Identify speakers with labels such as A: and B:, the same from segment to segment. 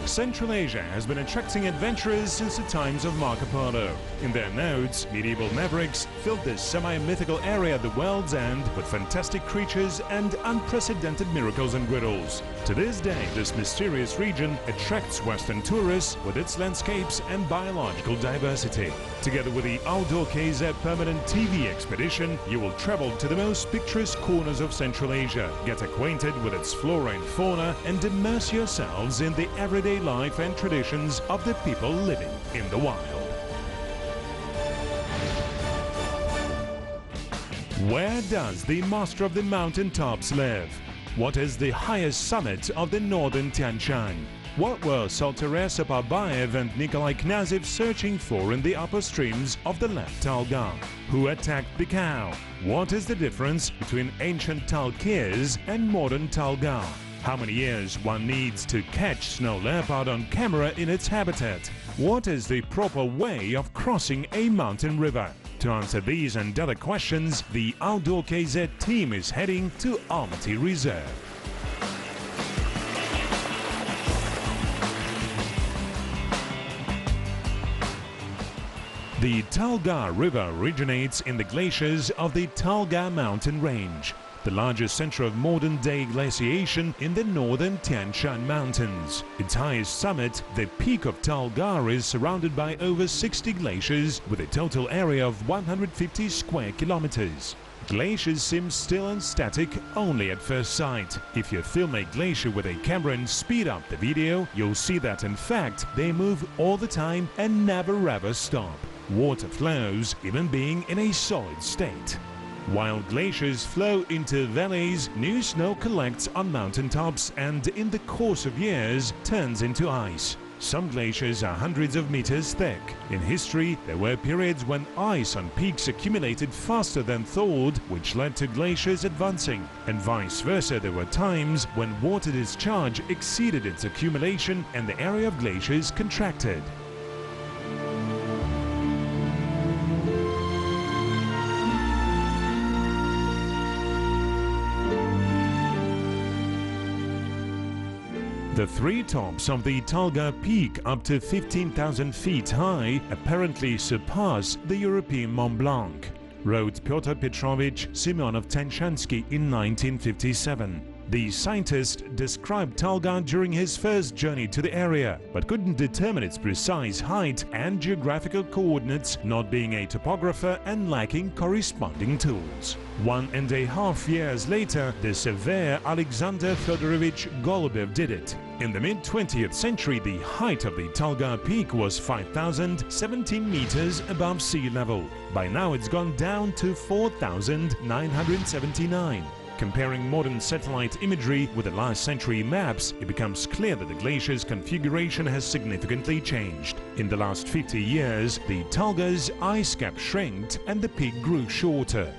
A: Central Asia has been attracting adventurers since the times of Marco Polo. In their notes, medieval mavericks filled this semi-mythical area at the world's end with fantastic creatures and unprecedented miracles and riddles. To this day, this mysterious region attracts Western tourists with its landscapes and biological diversity. Together with the Outdoor KZ permanent TV expedition, you will travel to the most picturesque corners of Central Asia, get acquainted with its flora and fauna, and immerse yourselves in the everyday life and traditions of the people living in the wild. Where does the master of the mountaintops live? What is the highest summit of the northern Tian Shan? What were Saltaire Saparbaev and Nikolai Knyazov searching for in the upper streams of the left Talga? Who attacked Bikau? What is the difference between ancient Talkirs and modern Talga? How many years one needs to catch snow leopard on camera in its habitat? What is the proper way of crossing a mountain river? To answer these and other questions, the Outdoor KZ team is heading to Almaty Reserve. The Talga River originates in the glaciers of the Talga mountain range, the largest center of modern-day glaciation in the northern Tian Shan Mountains. Its highest summit, the peak of Talga, is surrounded by over 60 glaciers with a total area of 150 square kilometers. Glaciers seem still and static only at first sight. If you film a glacier with a camera and speed up the video, you'll see that in fact they move all the time and never ever stop. Water flows, even being in a solid state. While glaciers flow into valleys, new snow collects on mountaintops and in the course of years turns into ice. Some glaciers are hundreds of meters thick. In history, there were periods when ice on peaks accumulated faster than thawed, which led to glaciers advancing. And vice versa, there were times when water discharge exceeded its accumulation and the area of glaciers contracted. The three tops of the Talga peak, up to 15,000 feet high, apparently surpass the European Mont Blanc, wrote Pyotr Petrovich Simonov-Tanshansky in 1957. The scientist described Talga during his first journey to the area, but couldn't determine its precise height and geographical coordinates, not being a topographer and lacking corresponding tools. 1.5 years later, the surveyor Alexander Fyodorovich Golubev did it. In the mid-20th century, the height of the Talga peak was 5,017 meters above sea level. By now it's gone down to 4,979. Comparing modern satellite imagery with the last century maps, it becomes clear that the glacier's configuration has significantly changed. In the last 50 years, the Talga's ice cap shrinked and the peak grew shorter.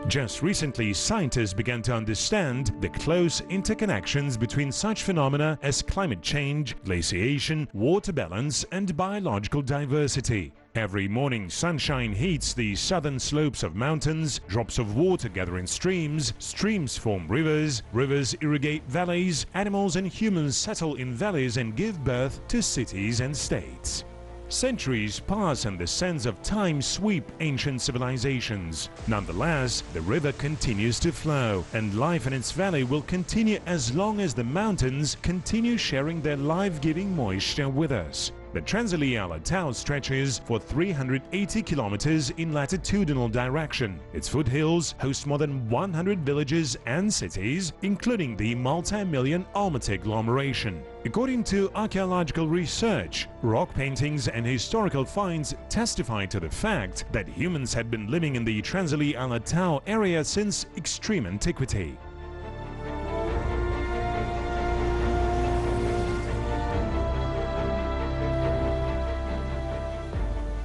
A: Just recently, scientists began to understand the close interconnections between such phenomena as climate change, glaciation, water balance, and biological diversity. Every morning, sunshine heats the southern slopes of mountains, drops of water gather in streams, streams form rivers, rivers irrigate valleys, animals and humans settle in valleys and give birth to cities and states. Centuries pass and the sands of time sweep ancient civilizations. Nonetheless, the river continues to flow, and life in its valley will continue as long as the mountains continue sharing their life-giving moisture with us. The Transili Alatau stretches for 380 kilometers in latitudinal direction. Its foothills host more than 100 villages and cities, including the multi-million Almaty agglomeration. According to archaeological research, rock paintings and historical finds testify to the fact that humans had been living in the Transili Alatau area since extreme antiquity.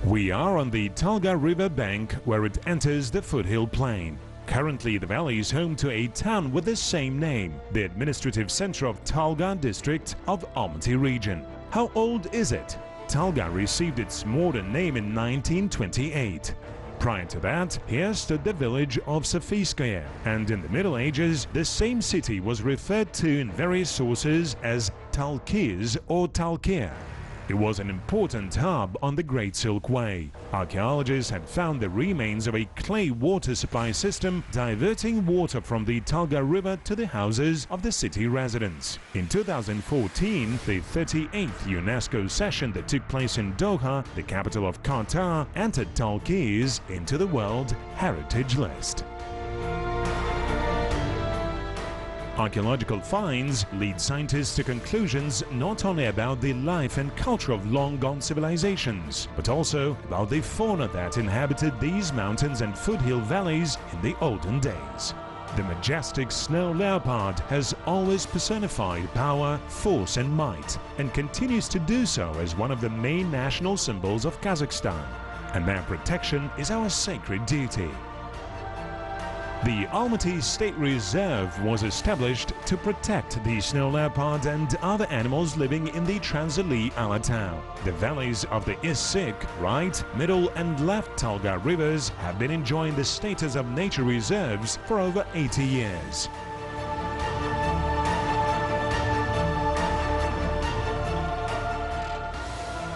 A: We are on the Talga River bank where it enters the foothill plain. Currently, the valley is home to a town with the same name, the administrative center of Talga district of Almaty region. How old is it? Talga received its modern name in 1928. Prior to that, here stood the village of Sofiskaya, and in the Middle Ages, the same city was referred to in various sources as Talkiz or Talkir. It was an important hub on the Great Silk Way. Archaeologists had found the remains of a clay water supply system diverting water from the Talga River to the houses of the city residents. In 2014, the 38th UNESCO session that took place in Doha, the capital of Qatar, entered Talkiz into the World Heritage List. Archaeological finds lead scientists to conclusions not only about the life and culture of long-gone civilizations, but also about the fauna that inhabited these mountains and foothill valleys in the olden days. The majestic snow leopard has always personified power, force and might, and continues to do so as one of the main national symbols of Kazakhstan. And their protection is our sacred duty. The Almaty State Reserve was established to protect the snow leopard and other animals living in the Transsili Alatau. The valleys of the Issyk, right, middle and left Talga rivers have been enjoying the status of nature reserves for over 80 years.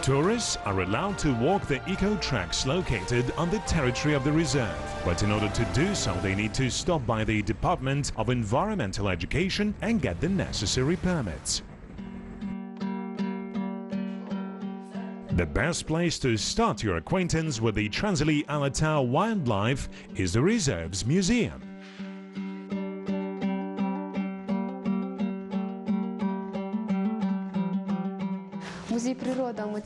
A: Tourists are allowed to walk the eco-tracks located on the territory of the reserve, but in order to do so they need to stop by the Department of Environmental Education and get the necessary permits. The best place to start your acquaintance with the Transsili Alatau wildlife is the reserve's museum.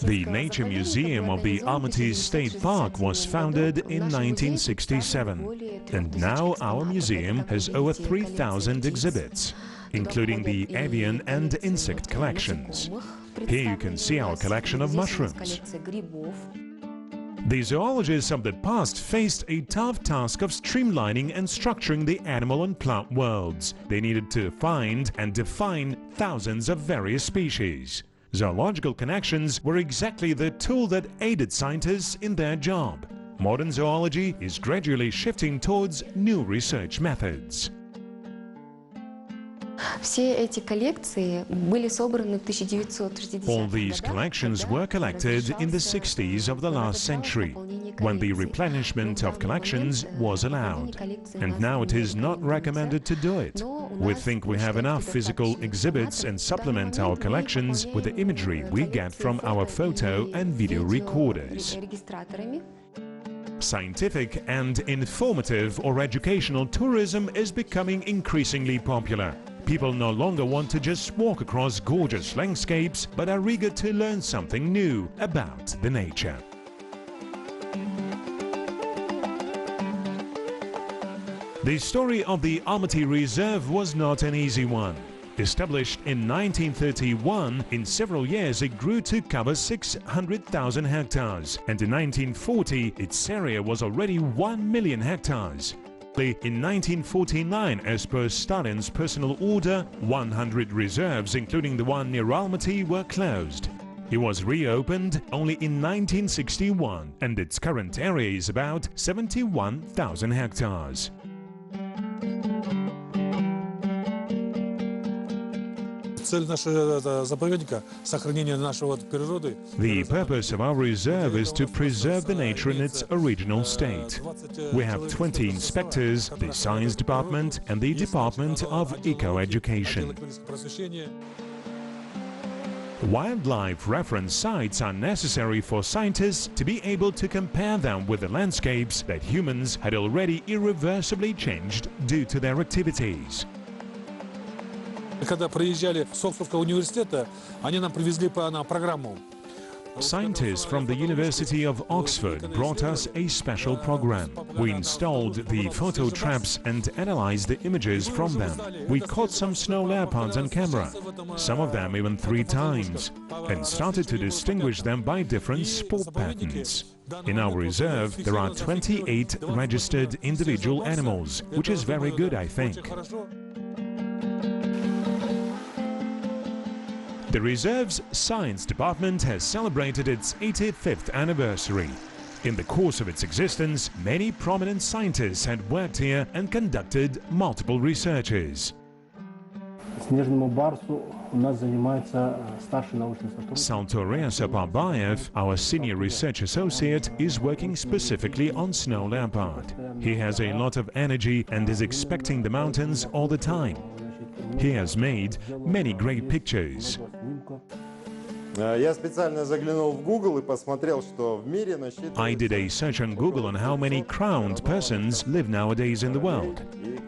A: The Nature Museum of the Almaty State Park was founded in 1967, and now our museum has over 3,000 exhibits, including the avian and insect collections. Here you can see our collection of mushrooms. The zoologists of the past faced a tough task of streamlining and structuring the animal and plant worlds. They needed to find and define thousands of various species. Zoological connections were exactly the tool that aided scientists in their job. Modern zoology is gradually shifting towards new research methods. All these collections were collected in the 60s of the last century, when the replenishment of collections was allowed. And now it is not recommended to do it. We think we have enough physical exhibits and supplement our collections with the imagery we get from our photo and video recorders. Scientific and informative or educational tourism is becoming increasingly popular. People no longer want to just walk across gorgeous landscapes, but are eager to learn something new about the nature. The story of the Almaty Reserve was not an easy one. Established in 1931, in several years it grew to cover 600,000 hectares, and in 1940 its area was already 1 million hectares. In 1949, as per Stalin's personal order, 100 reserves, including the one near Almaty, were closed. It was reopened only in 1961, and its current area is about 71,000 hectares.
B: The
A: purpose of our reserve is to preserve the nature in its original state. We have 20 inspectors, the science department and the Department of Eco-Education. Wildlife reference sites are necessary for scientists to be able to compare them with the landscapes that humans had already irreversibly changed due to their activities.
B: Когда приезжали с Оксфордского университета, они нам привезли программу.
A: Scientists from the University of Oxford brought us a special program. We installed the photo traps and analyzed the images from them. We caught some snow leopards on camera, some of them even 3 times, and started to distinguish them by different spot patterns. In our reserve, there are 28 registered individual animals, which is very good, I think. The reserve's science department has celebrated its 85th anniversary. In the course of its existence, many prominent scientists had worked here and conducted multiple researches. Saltorea Sopabayev, our senior research associate, is working specifically on snow leopard. He has a lot of energy and is expecting the mountains all the time. He has made many great pictures.
C: Я специально заглянул в Google и посмотрел, что в мире насчитывается...
A: I did a search on Google on how many crowned persons live nowadays in the world.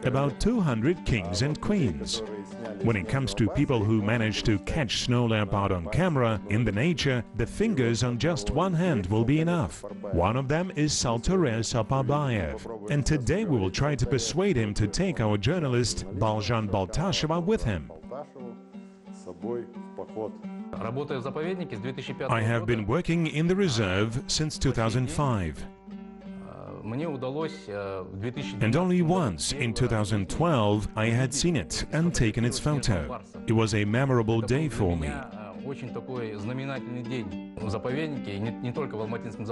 A: About 200 kings and queens. When it comes to people who manage to catch snow leopard on camera, in the nature, the fingers on just one hand will be enough. One of them is Saltorea Sopabayev. And today we will try to persuade him to take our journalist Baljan Baltasheva with him. I have been working in the reserve since 2005. And only once, in 2012, I had seen it and taken its photo. It was a memorable day for me.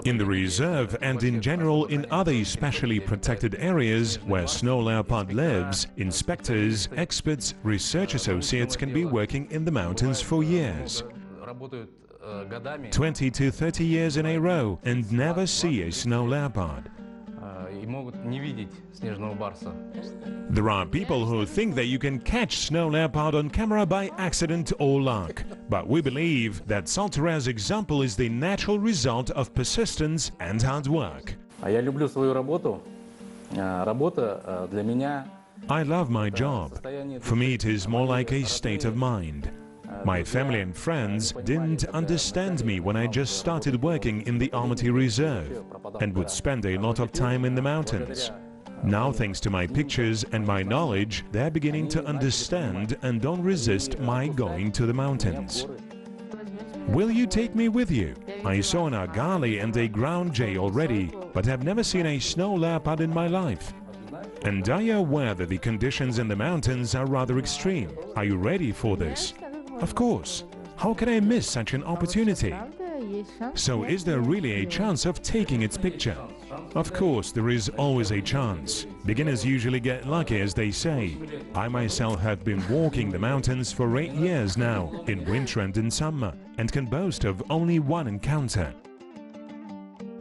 A: In the reserve and in general in other specially protected areas where snow leopard lives, inspectors, experts, research associates can be working in the mountains for years. 20 to 30 years in a row and never see a snow leopard. There are people who think that you can catch snow leopard on camera by accident or luck. But we believe that Saltorea's example is the natural result of persistence and hard work. I love my job. For me, it is more like a state of mind. My family and friends didn't understand me when I just started working in the Almaty Reserve and would spend a lot of time in the mountains. Now, thanks to my pictures and my knowledge, they're beginning to understand and don't resist my going to the mountains. Will you take me with you? I saw an argali and a ground jay already, but have never seen a snow leopard in my life. And are you aware that the conditions in the mountains are rather extreme? Are you ready for this? Of course. How can I miss such an opportunity? So is there really a chance of taking its picture? Of course, there is always a chance. Beginners usually get lucky, as they say. I myself have been walking the mountains for 8 years now, in winter and in summer, and can boast of only one encounter.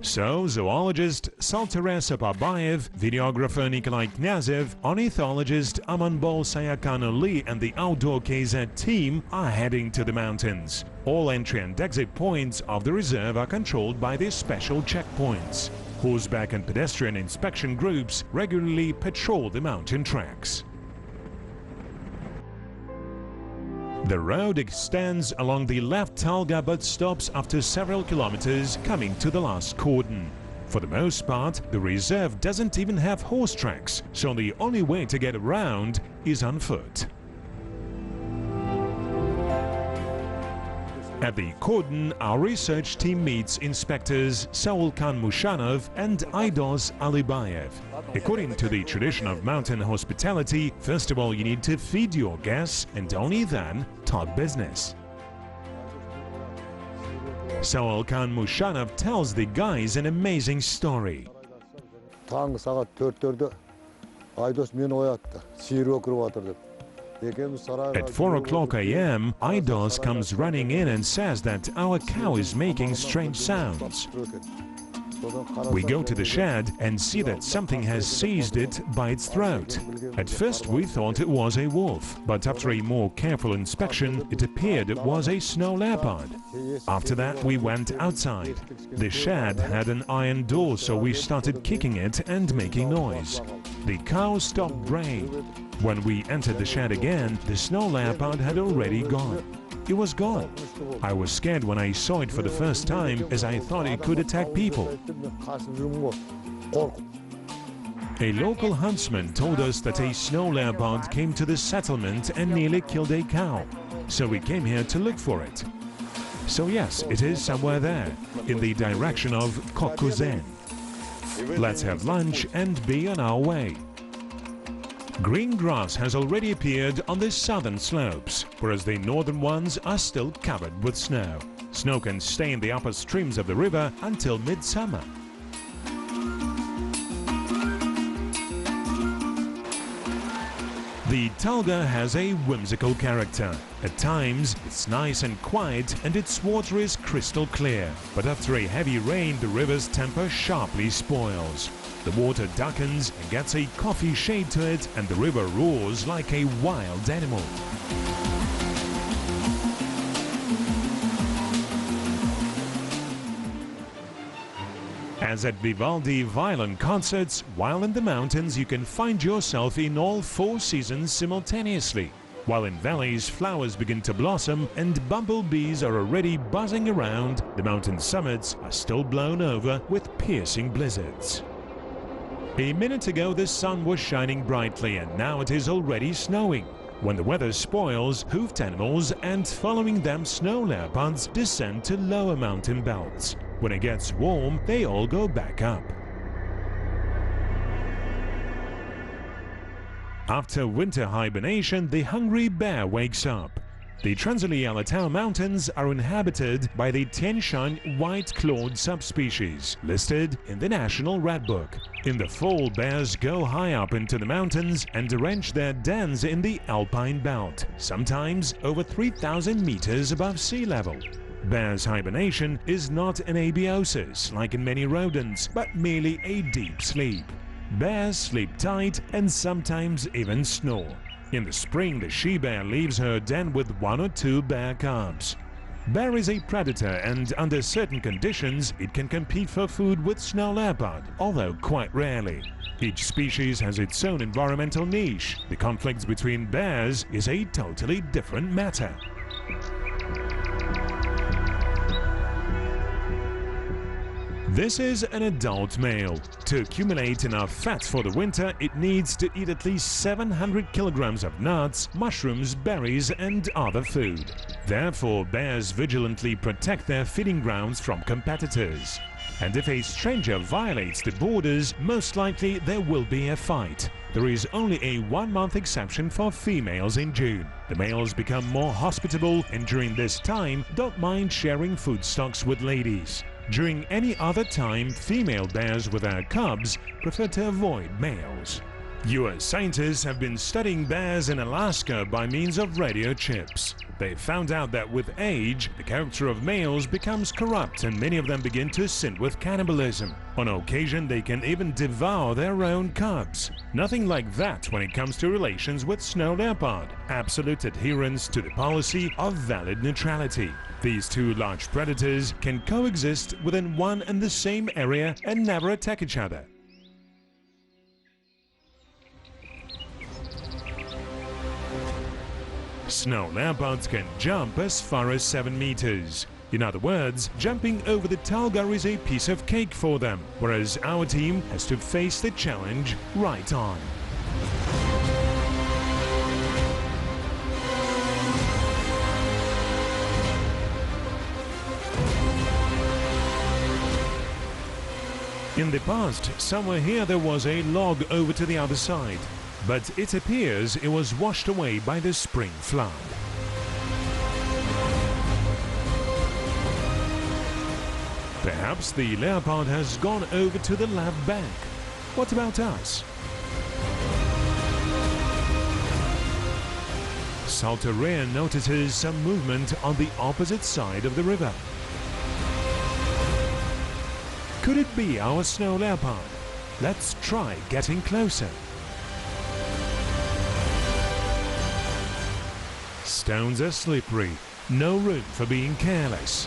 A: So, zoologist Saltorea Sopabayev, videographer Nikolai Knyazev, ornithologist Amanbol Sayakanoli and the outdoor KZ team are heading to the mountains. All entry and exit points of the reserve are controlled by these special checkpoints. Horseback and pedestrian inspection groups regularly patrol the mountain tracks. The road extends along the left Talga but stops after several kilometers, coming to the last cordon. For the most part, the reserve doesn't even have horse tracks, so the only way to get around is on foot. At the cordon, our research team meets inspectors Saulkan Mushanov and Aidos Alibayev. According to the tradition of mountain hospitality, first of all you need to feed your guests and only then talk business. Saulkan Mushanov tells the guys an amazing story. At 4 o'clock a.m., Aidos comes running in and says that our cow is making strange sounds. We go to the shed and see that something has seized it by its throat. At first we thought it was a wolf, but after a more careful inspection, it appeared it was a snow leopard. After that we went outside. The shed had an iron door, so we started kicking it and making noise. The cow stopped braying. When we entered the shed again, the snow leopard had already gone. It was gone. I was scared when I saw it for the first time, as I thought it could attack people. A local huntsman told us that a snow leopard came to the settlement and nearly killed a cow. So we came here to look for it. So yes, it is somewhere there, in the direction of Kokuzen. Let's have lunch and be on our way. Green grass has already appeared on the southern slopes, whereas the northern ones are still covered with snow. Snow can stay in the upper streams of the river until midsummer. The Talga has a whimsical character. At times, it's nice and quiet and its water is crystal clear. But after a heavy rain, the river's temper sharply spoils. The water darkens and gets a coffee shade to it, and the river roars like a wild animal. As at Vivaldi violin concerts, while in the mountains you can find yourself in all four seasons simultaneously. While in valleys flowers begin to blossom and bumblebees are already buzzing around, the mountain summits are still blown over with piercing blizzards. A minute ago the sun was shining brightly and now it is already snowing. When the weather spoils, hoofed animals and following them snow leopards descend to lower mountain belts. When it gets warm, they all go back up. After winter hibernation, the hungry bear wakes up. The Transilien-Alatau Mountains are inhabited by the Tien Shan white-clawed subspecies, listed in the National Red Book. In the fall, bears go high up into the mountains and arrange their dens in the alpine belt, sometimes over 3,000 meters above sea level. Bear's hibernation is not an abiosis like in many rodents, but merely a deep sleep. Bears sleep tight and sometimes even snore. In the spring, the she-bear leaves her den with 1 or 2 bear cubs. Bear is a predator and under certain conditions it can compete for food with snow leopard, although quite rarely. Each species has its own environmental niche. The conflicts between bears is a totally different matter. This is an adult male. To accumulate enough fat for the winter, it needs to eat at least 700 kilograms of nuts, mushrooms, berries and other food. Therefore, bears vigilantly protect their feeding grounds from competitors. And if a stranger violates the borders, most likely there will be a fight. There is only a 1-month exception for females in June. The males become more hospitable and during this time don't mind sharing food stocks with ladies. During any other time, female bears with their cubs prefer to avoid males. US scientists have been studying bears in Alaska by means of radio chips. They found out that with age, the character of males becomes corrupt and many of them begin to sin with cannibalism. On occasion, they can even devour their own cubs. Nothing like that when it comes to relations with snow leopard. Absolute adherence to the policy of valid neutrality. These two large predators can coexist within one and the same area and never attack each other. Snow leopards can jump as far as 7 meters. In other words, jumping over the Talga is a piece of cake for them, whereas our team has to face the challenge right on. In the past, somewhere here there was a log over to the other side, but it appears it was washed away by the spring flood. Perhaps the leopard has gone over to the left bank. What about us? Saltaire notices some movement on the opposite side of the river. Could it be our snow leopard? Let's try getting closer. Stones are slippery, no room for being careless.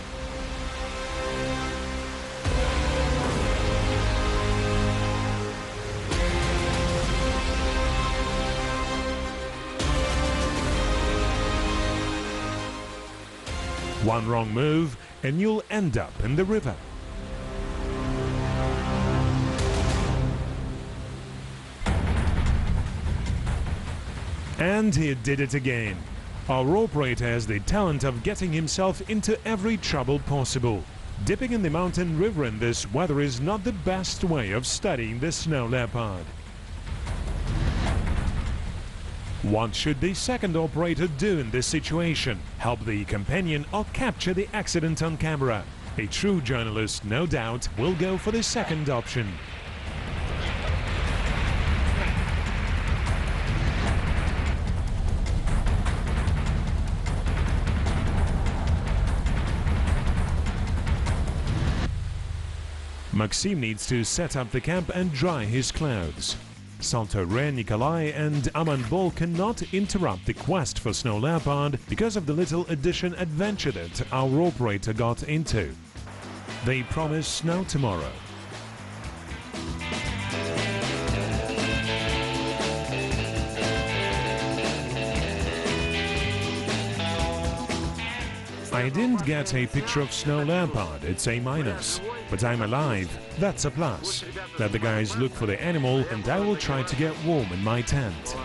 A: One wrong move and you'll end up in the river. And he did it again. Our operator has the talent of getting himself into every trouble possible. Dipping in the mountain river in this weather is not the best way of studying the snow leopard. What should the second operator do in this situation? Help the companion or capture the accident on camera? A true journalist, no doubt, will go for the second option. Maxim needs to set up the camp and dry his clothes. Saltore, Nikolai and Amanbol cannot interrupt the quest for snow leopard because of the little addition adventure that our operator got into. They promise snow tomorrow. I didn't get a picture of snow leopard, it's a minus. But I'm alive, that's a plus. Let the guys look for the animal and I will try to get warm in my tent.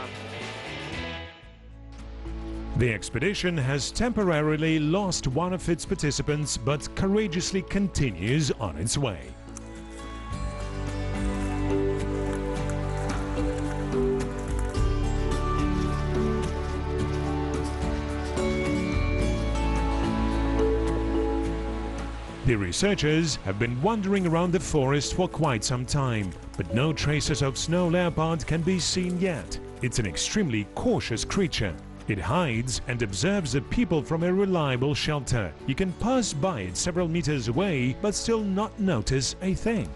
A: The expedition has temporarily lost one of its participants but courageously continues on its way. The researchers have been wandering around the forest for quite some time, but no traces of snow leopard can be seen yet. It's an extremely cautious creature. It hides and observes the people from a reliable shelter. You can pass by it several meters away, but still not notice a thing.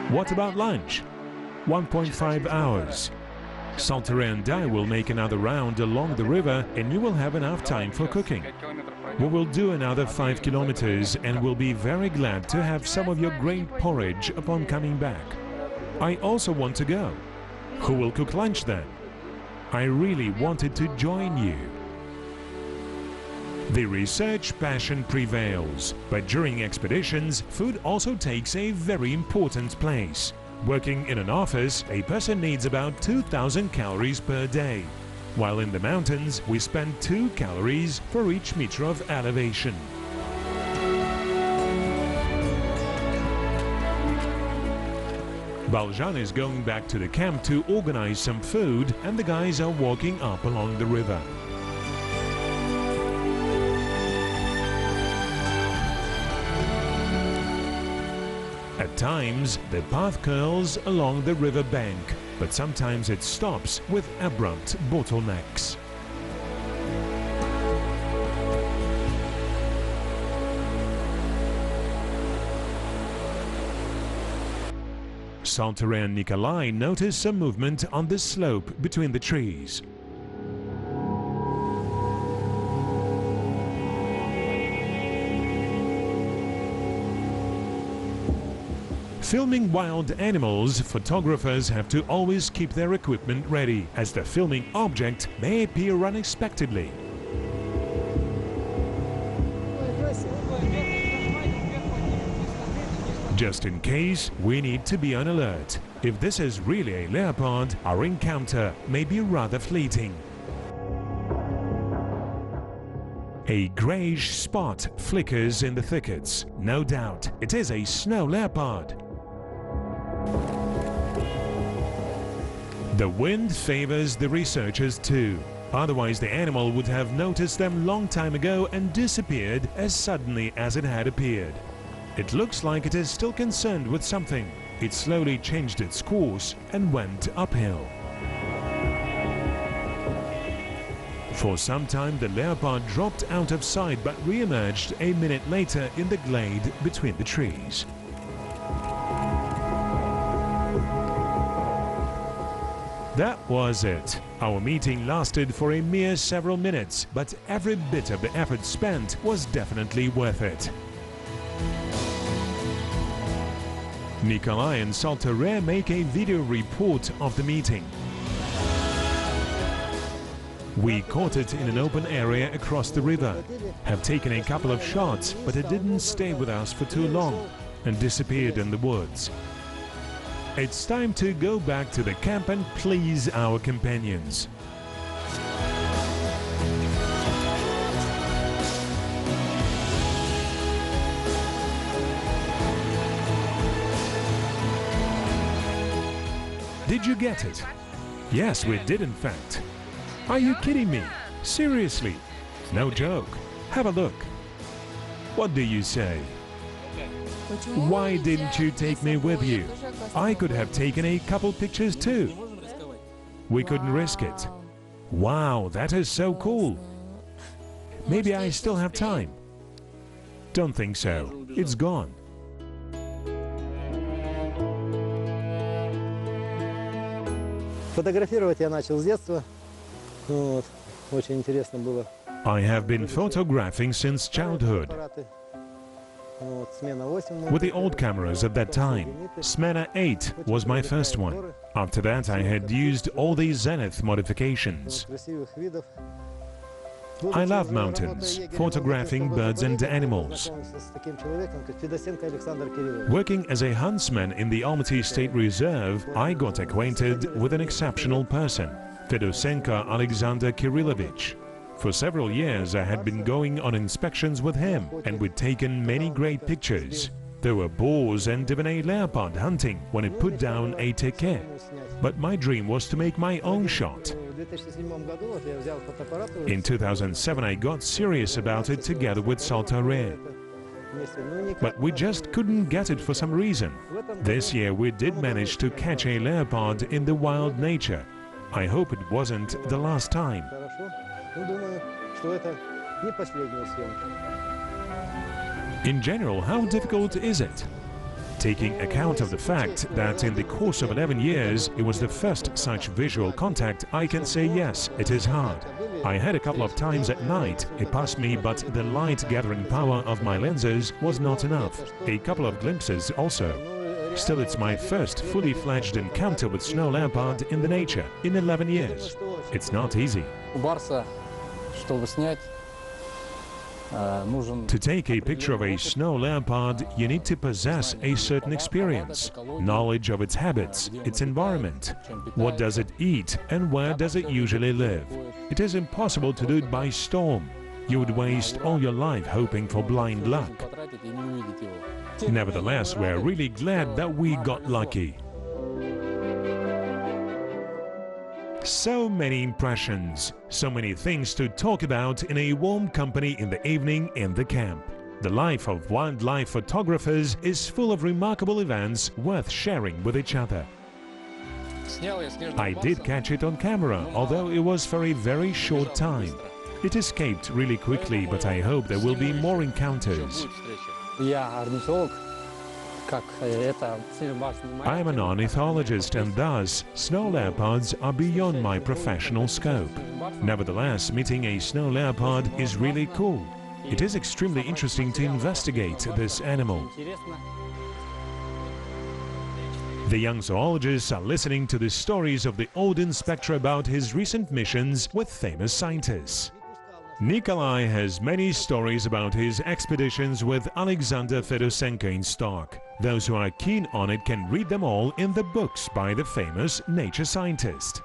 A: What about lunch? 1.5 hours. Saltore and I will make another round along the river and we will have enough time for cooking. We will do another 5 kilometers and will be very glad to have some of your grain porridge upon coming back. I also want to go. Who will cook lunch then? I really wanted to join you. The research passion prevails, but during expeditions, food also takes a very important place. Working in an office, a person needs about 2,000 calories per day, while in the mountains we spend 2 calories for each meter of elevation. Baljan is going back to the camp to organize some food and the guys are walking up along the river. At times, the path curls along the river bank, but sometimes it stops with abrupt bottlenecks. Saltore and Nikolai notice some movement on the slope between the trees. Filming wild animals, photographers have to always keep their equipment ready, as the filming object may appear unexpectedly. Just in case, we need to be on alert. If this is really a leopard, our encounter may be rather fleeting. A greyish spot flickers in the thickets. No doubt, it is a snow leopard. The wind favors the researchers too. Otherwise, the animal would have noticed them long time ago and disappeared as suddenly as it had appeared. It looks like it is still concerned with something. It slowly changed its course and went uphill. For some time, the leopard dropped out of sight but re-emerged a minute later in the glade between the trees. That was it. Our meeting lasted for a mere several minutes, but every bit of the effort spent was definitely worth it. Nikolai and Saltore make a video report of the meeting. We caught it in an open area across the river, have taken a couple of shots, but it didn't stay with us for too long and disappeared in the woods. It's time to go back to the camp and please our companions. Did you get it? Yes, we did in fact. Are you kidding me? Seriously? No joke. Have a look. What do you say? Why didn't you take me with you? I could have taken a couple pictures too. We couldn't risk it. Wow, that is so cool. Maybe I still have time. Don't think so. It's gone.
D: Фотографировать я начал с детства. Вот. Очень интересно было.
A: I have been photographing since childhood.
D: Вот, смена 8.
A: With the old cameras at that time. Smena 8 was my first one. After that, I had used all these Zenith modifications.
D: Красивых видов.
A: I love mountains, photographing birds and animals.
D: С таким человеком, как Федосенко Александр Кириллович.
A: Working as a huntsman in the Almaty State Reserve, I got acquainted with an exceptional person, Fedosenko Alexander Kirillovich. For several years, I had been going on inspections with him, and we'd taken many great pictures. There were boars and even a leopard hunting when it put down a teke. But my dream was to make my own shot. In 2007, I got serious about it together with Saltare. But we just couldn't get it for some reason. This year, we did manage to catch a leopard in the wild nature. I hope it wasn't the last time. In general, how difficult is it? Taking account of the fact that in the course of 11 years it was the first such visual contact, I can say yes, it is hard. I had a couple of times at night, it passed me, but the light gathering power of my lenses was not enough. A couple of glimpses also. Still, it's my first fully fledged encounter with snow leopard in the nature in 11 years. It's not easy. To take a picture of a snow leopard, you need to possess a certain experience, knowledge of its habits, its environment, what does it eat and where does it usually live. It is impossible to do it by storm. You would waste all your life hoping for blind luck. Nevertheless, we're really glad that we got lucky. So many impressions, so many things to talk about in a warm company in the evening in the camp. The life of wildlife photographers is full of remarkable events worth sharing with each other. I did catch it on camera, although it was for a very short time. It escaped really quickly, but I hope there will be more encounters. I am an ornithologist, and thus snow leopards are beyond my professional scope. Nevertheless, meeting a snow leopard is really cool. It is extremely interesting to investigate this animal. The young zoologists are listening to the stories of the old inspector about his recent missions with famous scientists. Nikolai has many stories about his expeditions with Alexander Fedosenko in stock. Those who are keen on it can read them all in the books by the famous nature scientist.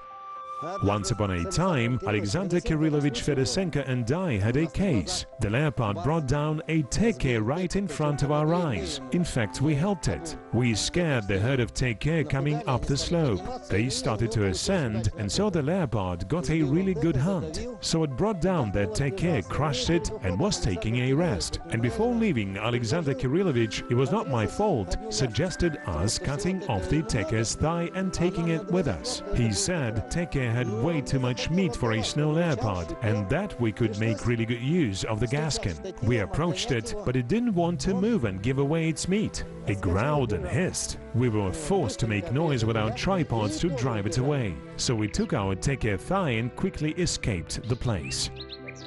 A: Once upon a time, Alexander Kirillovich Fedosenko and I had a case. The leopard brought down a teke right in front of our eyes. In fact, we helped it. We scared the herd of teke coming up the slope. They started to ascend, and so the leopard got a really good hunt. So it brought down that teke, crushed it, and was taking a rest. And before leaving, Alexander Kirillovich, it was not my fault, suggested us cutting off the teke's thigh and taking it with us. He said teke had way too much meat for a snow leopard, and that we could make really good use of the gaskin. We approached it, but it didn't want to move and give away its meat. It growled and hissed. We were forced to make noise with our tripods to drive it away. So we took our teke thigh and quickly escaped the place.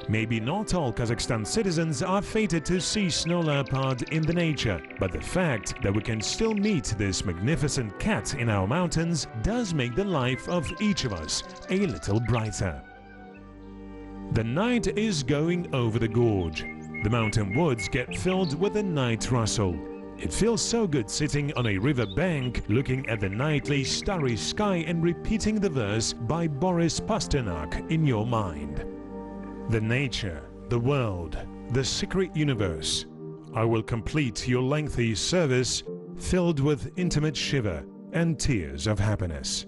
A: Maybe not all Kazakhstan citizens are fated to see snow leopard in the nature, but the fact that we can still meet this magnificent cat in our mountains does make the life of each of us a little brighter. The night is going over the gorge. The mountain woods get filled with a night rustle. It feels so good sitting on a river bank, looking at the nightly starry sky and repeating the verse by Boris Pasternak in your mind. The nature, the world, the secret universe. I will complete your lengthy service filled with intimate shiver and tears of happiness.